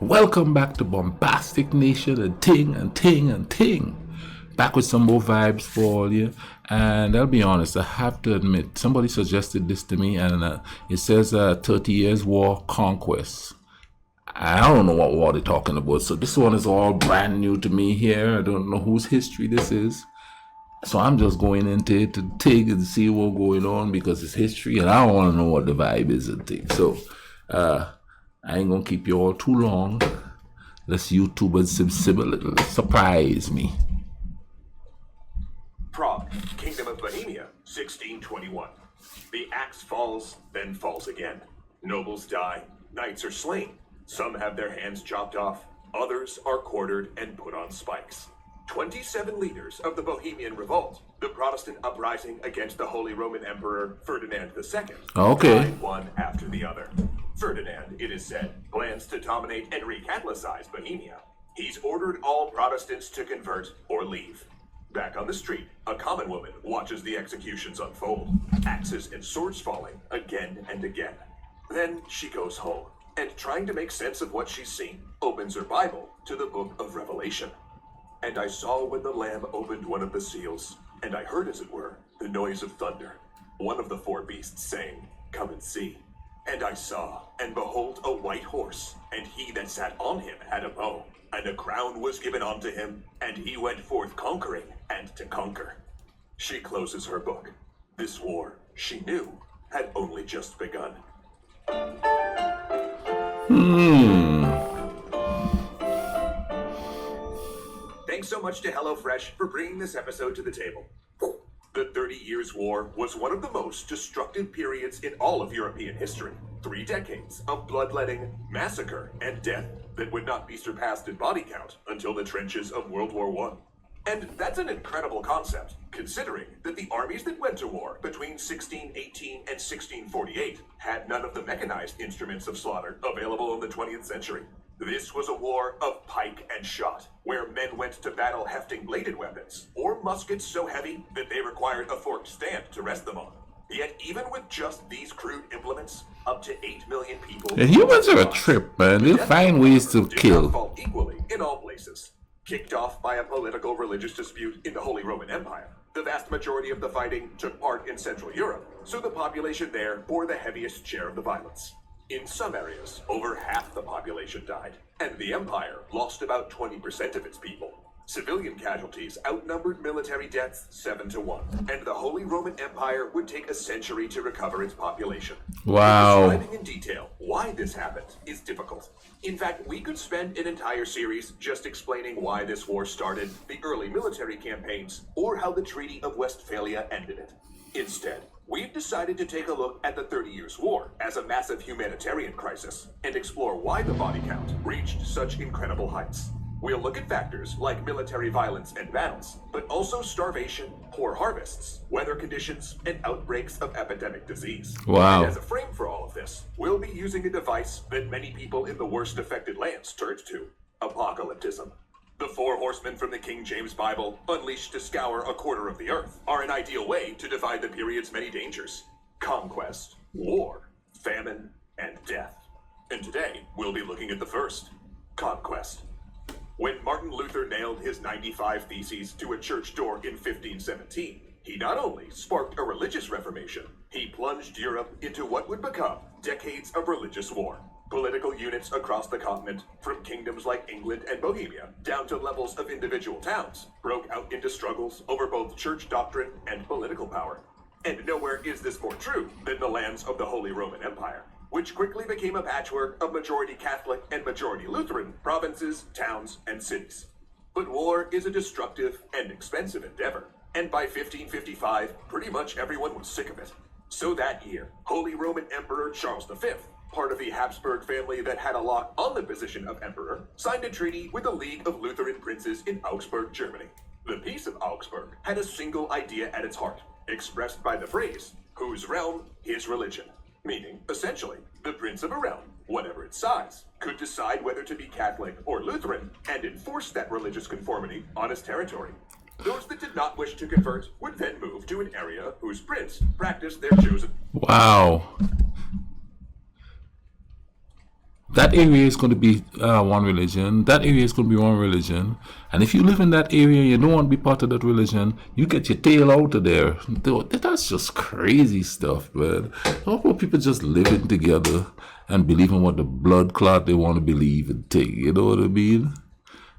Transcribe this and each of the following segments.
Welcome back to Bombastic Nation and Ting and Ting and Ting. Back with some more vibes for all you. And I'll be honest, I have to admit, somebody suggested this to me, and it says 30 Years War Conquest. I don't know what war they're talking about, so this one is all brand new to me here. I don't know whose history this is. So I'm just going into it to take and see what's going on because it's history and I don't want to know what the vibe is and things. So I ain't going to keep you all too long. Let's YouTube and sim a little. Surprise me. Prague, Kingdom of Bohemia, 1621. The axe falls, then falls again. Nobles die, knights are slain. Some have their hands chopped off, others are quartered and put on spikes. 27 leaders of the Bohemian Revolt, the Protestant uprising against the Holy Roman Emperor Ferdinand II, died one after the other. Ferdinand, it is said, plans to dominate and re-Catholicize Bohemia. He's ordered all Protestants to convert or leave. Back on the street, a common woman watches the executions unfold, axes and swords falling again and again. Then she goes home, and trying to make sense of what she's seen, opens her Bible to the book of Revelation. And I saw when the Lamb opened one of the seals, and I heard, as it were, the noise of thunder, one of the four beasts saying, "Come and see." And I saw, and behold, a white horse, and he that sat on him had a bow, and a crown was given unto him, and he went forth conquering and to conquer. She closes her book. This war, she knew, had only just begun. Thanks so much to HelloFresh for bringing this episode to the table. The 30 Years' War was one of the most destructive periods in all of European history. 3 decades of bloodletting, massacre, and death that would not be surpassed in body count until the trenches of World War I. And that's an incredible concept, considering that the armies that went to war between 1618 and 1648 had none of the mechanized instruments of slaughter available in the 20th century. This was a war of pike and shot, where men went to battle hefting bladed weapons, or muskets so heavy that they required a forked stand to rest them on. Yet even with just these crude implements, up to 8 million people... The humans are a trip, man. They'll find ways to kill. Did not fall equally in all places. Kicked off by a political religious dispute in the Holy Roman Empire, the vast majority of the fighting took part in Central Europe, so the population there bore the heaviest share of the violence. In some areas, over half the population died, and the empire lost about 20% of its people. Civilian casualties outnumbered military deaths 7-1, and the Holy Roman Empire would take a century to recover its population. Wow. Describing in detail why this happened is difficult. In fact, we could spend an entire series just explaining why this war started, the early military campaigns, or how the Treaty of Westphalia ended it. Instead, we've decided to take a look at the 30 Years' War as a massive humanitarian crisis and explore why the body count reached such incredible heights. We'll look at factors like military violence and battles, but also starvation, poor harvests, weather conditions, and outbreaks of epidemic disease. Wow. And as a frame for all of this, we'll be using a device that many people in the worst affected lands turned to: apocalyptism. The 4 horsemen from the King James Bible, unleashed to scour a quarter of the earth, are an ideal way to divide the period's many dangers: conquest, war, famine, and death. And today, we'll be looking at the first: conquest. When Martin Luther nailed his 95 Theses to a church door in 1517, he not only sparked a religious reformation, he plunged Europe into what would become decades of religious war. Political units across the continent, from kingdoms like England and Bohemia down to levels of individual towns, broke out into struggles over both church doctrine and political power. And nowhere is this more true than the lands of the Holy Roman Empire, which quickly became a patchwork of majority Catholic and majority Lutheran provinces, towns, and cities. But war is a destructive and expensive endeavor, and by 1555, pretty much everyone was sick of it. So that year, Holy Roman Emperor Charles V, part of the Habsburg family that had a lock on the position of emperor, signed a treaty with a League of Lutheran Princes in Augsburg, Germany. The Peace of Augsburg had a single idea at its heart, expressed by the phrase, "Whose realm, his religion." Meaning, essentially, the prince of a realm, whatever its size, could decide whether to be Catholic or Lutheran and enforce that religious conformity on his territory. Those that did not wish to convert would then move to an area whose prince practiced their chosen... Wow. that area is going to be one religion. That area is going to be one religion. And if you live in that area and you don't want to be part of that religion, you get your tail out of there. That's just crazy stuff, man. How about people just living together and believing what the blood clot they want to believe and take? You know what I mean?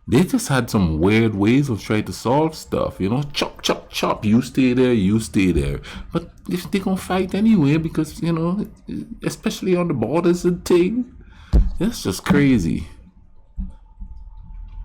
They just had some weird ways of trying to solve stuff, you know, chop, chop, chop, you stay there, you stay there. But if they gonna fight anyway, because, you know, especially on the borders and thing, that's just crazy.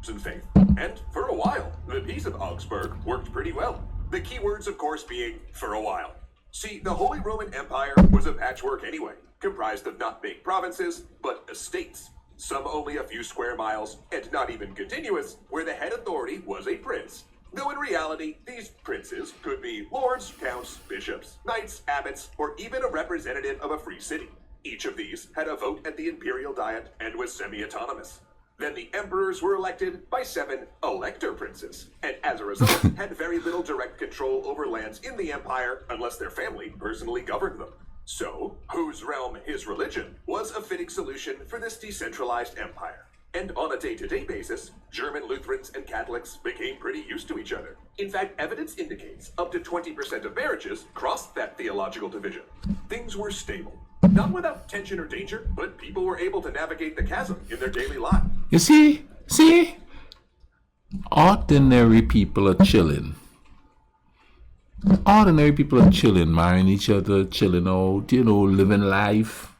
And faith. And for a while, the Peace of Augsburg worked pretty well. The key words, of course, being for a while. See, the Holy Roman Empire was a patchwork anyway, comprised of not big provinces, but estates. Some only a few square miles, and not even continuous, where the head authority was a prince. Though in reality, these princes could be lords, counts, bishops, knights, abbots, or even a representative of a free city. Each of these had a vote at the imperial diet and was semi-autonomous. Then the emperors were elected by 7 elector princes, and as a result, had very little direct control over lands in the empire unless their family personally governed them. So, whose realm, his religion, was a fitting solution for this decentralized empire. And on a day-to-day basis, German Lutherans and Catholics became pretty used to each other. In fact, evidence indicates up to 20% of marriages crossed that theological division. Things were stable. Not without tension or danger, but people were able to navigate the chasm in their daily life. You see, ordinary people are chilling. Ordinary people are chilling, marrying each other, chilling out, you know, living life,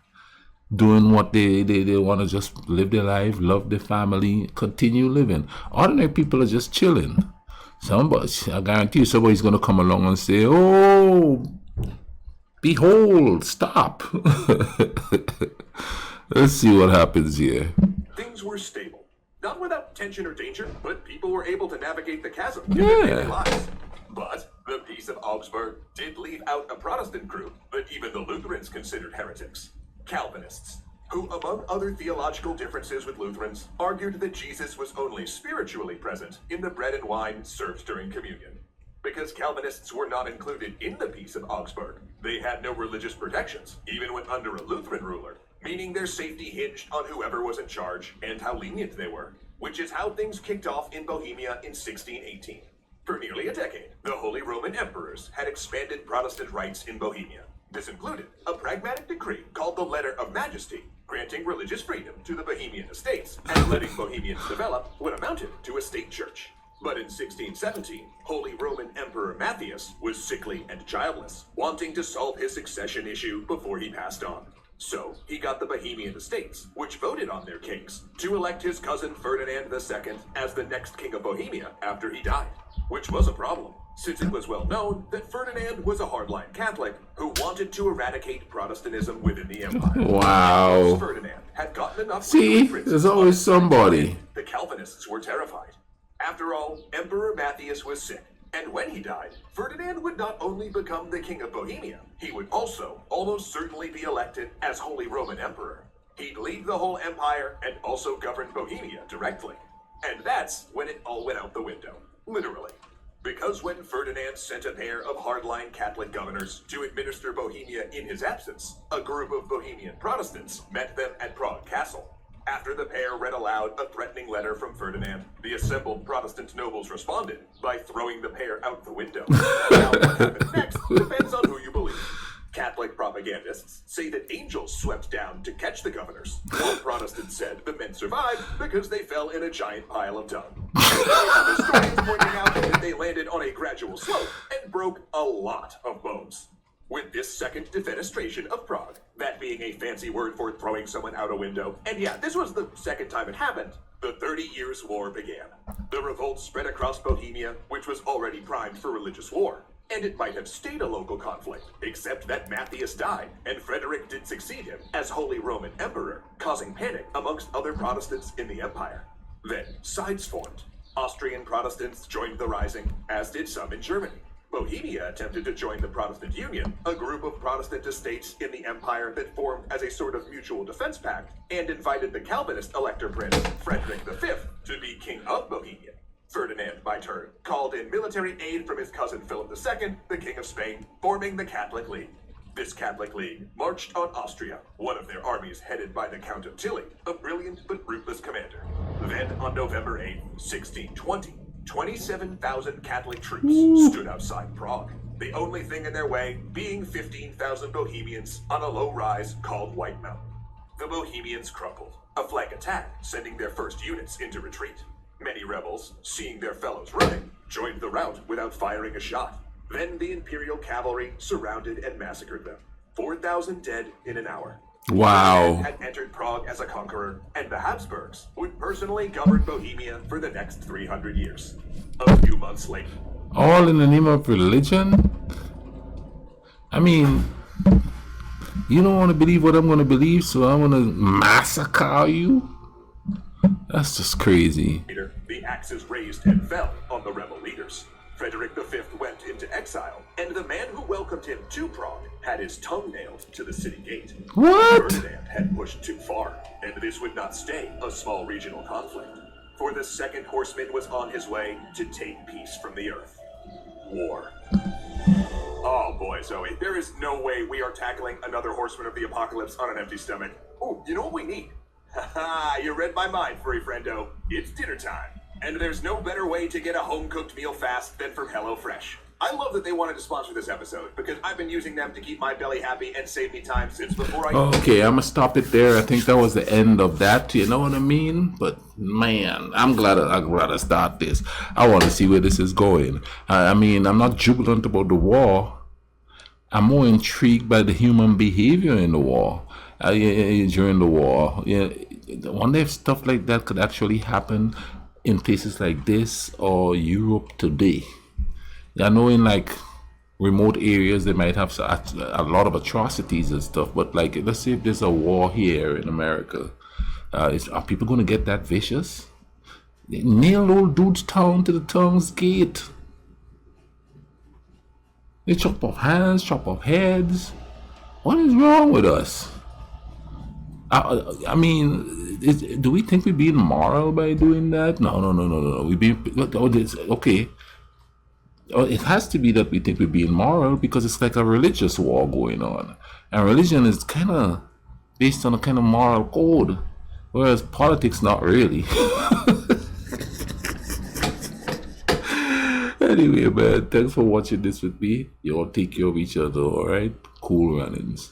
doing what they want to just live their life, love their family, continue living. Ordinary people are just chilling. I guarantee you somebody's going to come along and say, oh, behold, stop. Let's see what happens here. Things were stable. Not without tension or danger, but people were able to navigate the chasm in their daily lives. But the Peace of Augsburg did leave out a Protestant group that even the Lutherans considered heretics. Calvinists, who, among other theological differences with Lutherans, argued that Jesus was only spiritually present in the bread and wine served during communion. Because Calvinists were not included in the Peace of Augsburg, they had no religious protections, even when under a Lutheran ruler, meaning their safety hinged on whoever was in charge and how lenient they were, which is how things kicked off in Bohemia in 1618. For nearly a decade, the Holy Roman Emperors had expanded Protestant rights in Bohemia. This included a pragmatic decree called the Letter of Majesty, granting religious freedom to the Bohemian estates and letting Bohemians develop what amounted to a state church. But in 1617, Holy Roman Emperor Matthias was sickly and childless, wanting to solve his succession issue before he passed on. So, he got the Bohemian estates, which voted on their kings, to elect his cousin Ferdinand II as the next king of Bohemia after he died. Which was a problem, since it was well known that Ferdinand was a hardline Catholic who wanted to eradicate Protestantism within the empire. Wow. Ferdinand had gotten enough. See, there's always somebody. The Calvinists were terrified. After all, Emperor Matthias was sick, and when he died, Ferdinand would not only become the King of Bohemia, he would also almost certainly be elected as Holy Roman Emperor. He'd lead the whole empire and also govern Bohemia directly. And that's when it all went out the window. Literally. Because when Ferdinand sent a pair of hardline Catholic governors to administer Bohemia in his absence, a group of Bohemian Protestants met them at Prague Castle. After the pair read aloud a threatening letter from Ferdinand, the assembled Protestant nobles responded by throwing the pair out the window. Now what happened next depends on who you believe. Catholic propagandists say that angels swept down to catch the governors, while Protestants said the men survived because they fell in a giant pile of dung. Historians pointing out that they landed on a gradual slope and broke a lot of bones. With this second defenestration of Prague, that being a fancy word for throwing someone out a window, and yeah, this was the second time it happened, the 30 Years' War began. The revolt spread across Bohemia, which was already primed for religious war. And it might have stayed a local conflict, except that Matthias died, and Frederick did succeed him as Holy Roman Emperor, causing panic amongst other Protestants in the empire. Then, sides formed. Austrian Protestants joined the rising, as did some in Germany. Bohemia attempted to join the Protestant Union, a group of Protestant estates in the empire that formed as a sort of mutual defense pact, and invited the Calvinist elector prince, Frederick V, to be king of Bohemia. Ferdinand, by turn, called in military aid from his cousin Philip II, the King of Spain, forming the Catholic League. This Catholic League marched on Austria, one of their armies headed by the Count of Tilly, a brilliant but ruthless commander. Then, on November 8th, 1620, 27,000 Catholic troops stood outside Prague, the only thing in their way being 15,000 Bohemians on a low rise called White Mountain. The Bohemians crumbled, a flank attack sending their first units into retreat. Many rebels, seeing their fellows running, joined the rout without firing a shot. Then the Imperial cavalry surrounded and massacred them. 4,000 dead in an hour. Wow. Ferdinand had entered Prague as a conqueror, and the Habsburgs would personally govern Bohemia for the next 300 years. A few months later. All in the name of religion? I mean, you don't want to believe what I'm going to believe, so I'm going to massacre you? That's just crazy. The axes raised and fell on the rebel leaders. Frederick V went into exile, and the man who welcomed him to Prague had his tongue nailed to the city gate. What? Ferdinand had pushed too far, and this would not stay a small regional conflict. For the second horseman was on his way to take peace from the earth. War. Oh boy, Zoe, there is no way we are tackling another horseman of the apocalypse on an empty stomach. Oh, you know what we need? Haha, you read my mind, furry friendo. It's dinner time. And there's no better way to get a home-cooked meal fast than from HelloFresh. I love that they wanted to sponsor this episode because I've been using them to keep my belly happy and save me time since before I... Okay, I'm gonna stop it there. I think that was the end of that, you know what I mean? But man, I'm glad I start this. I want to see where this is going. I mean, I'm not jubilant about the war. I'm more intrigued by the human behavior in the war. During the war. Yeah, I wonder if stuff like that could actually happen in places like this or Europe today. I know in like remote areas they might have a lot of atrocities and stuff, but like let's say if there's a war here in America, are people going to get that vicious? They nail old dude's tongue to the tongue's gate. They chop off hands, chop off heads. What is wrong with us? I mean, do we think we're being moral by doing that? No. We being okay. It has to be that we think we're being moral because it's like a religious war going on, and religion is kind of based on a kind of moral code, whereas politics not really. Anyway, man, thanks for watching this with me. You all take care of each other, all right? Cool runnings.